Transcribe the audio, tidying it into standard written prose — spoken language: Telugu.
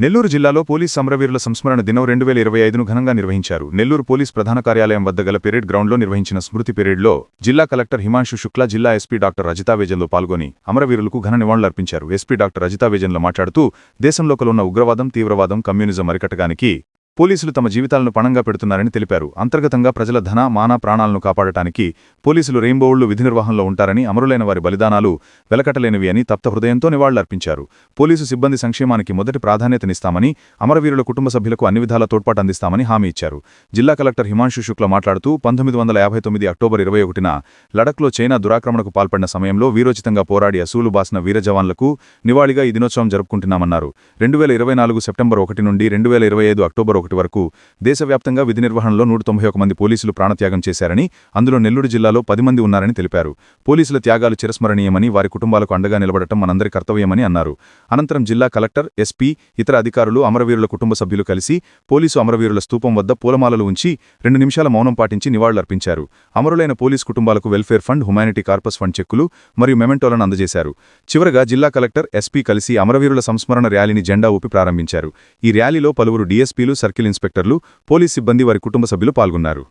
నెల్లూరు జిల్లాలో పోలీస్ అమరవీరుల సంస్మరణ దినం 2025ను ఘనంగా నిర్వహించారు. నెల్లూరు పోలీస్ ప్రధాన కార్యాలయం వద్ద గల పెరేడ్ గ్రౌండ్లో నిర్వహించిన స్మృతి పెరేడ్లో జిల్లా కలెక్టర్ హిమాంశు శుక్లా, జిల్లా ఎస్పీ డాక్టర్ రజితా వేజన్లో పాల్గొని అమరవీరులకు ఘన నివాళులర్పించారు. ఎస్పీ డాక్టర్ రజితా వేజన్లో మాట్లాడుతూ దేశంలో ఉన్న ఉగ్రవాదం, తీవ్రవాదం, కమ్యూనిజం అరికట్టడానికి పోలీసులు తమ జీవితాలను పణంగా పెడుతున్నారని తెలిపారు. అంతర్గతంగా ప్రజల ధన, మాన, ప్రాణాలను కాపాడటానికి పోలీసులు రెయిన్బోవుళ్లు విధి నిర్వహణలో ఉంటారని, అమరులైన వారి బలిదానాలు వెలకట్టలేనివి అని తప్త హృదయంతో నివాళులర్పించారు. పోలీసు సిబ్బంది సంక్షేమానికి మొదటి ప్రాధాన్యతనిస్తామని, అమరవీరుల కుటుంబ సభ్యులకు అన్ని విధాల తోడ్పాటు అందిస్తామని హామీ ఇచ్చారు. జిల్లా కలెక్టర్ హిమాంశు శుక్లా మాట్లాడుతూ 1959 అక్టోబర్ 21న లడఖ్లో చైనా దురాక్రమణకు పాల్పడిన సమయంలో వీరోచితంగా పోరాడి అసూలు బాసిన వీర జవాన్లకు నివాళిగా ఈ దినోత్సవం జరుపుకుంటున్నామన్నారు. 2024 సెప్టెంబర్ 1 నుండి 2025 అక్టోబర్ 1 వరకు దేశవ్యాప్తంగా విధి నిర్వహణలో 191 మంది పోలీసులు ప్రాణత్యాగం చేశారని, అందులో నెల్లూరు జిల్లాలో 10 మంది ఉన్నారని తెలిపారు. పోలీసుల త్యాగాలు చిరస్మరణీయమని, వారి కుటుంబాలకు అండగా నిలబడటం మనందరి కర్తవ్యమని అన్నారు. అనంతరం జిల్లా కలెక్టర్, ఎస్పీ, ఇతర అధికారులు అమరవీరుల కుటుంబ సభ్యులు కలిసి పోలీసు అమరవీరుల స్తూపం వద్ద పూలమాలలు ఉంచి 2 నిమిషాల మౌనం పాటించి నివాళులర్పించారు. అమరులైన పోలీసు కుటుంబాలకు welfare fund, humanity corpus fund చెక్కులు మరియు మెమెంటోలను అందజేశారు. చివరగా జిల్లా కలెక్టర్, ఎస్పీ కలిసి అమరవీరుల సంస్మరణ ర్యాలీని జెండా ఊపి ప్రారంభించారు. ఈ ర్యాలీలో పలువురు డీఎస్పీలు, సర్కిల్ ఇన్స్పెక్టర్లు, పోలీస్ సిబ్బంది, వారి కుటుంబ సభ్యులు పాల్గొన్నారు.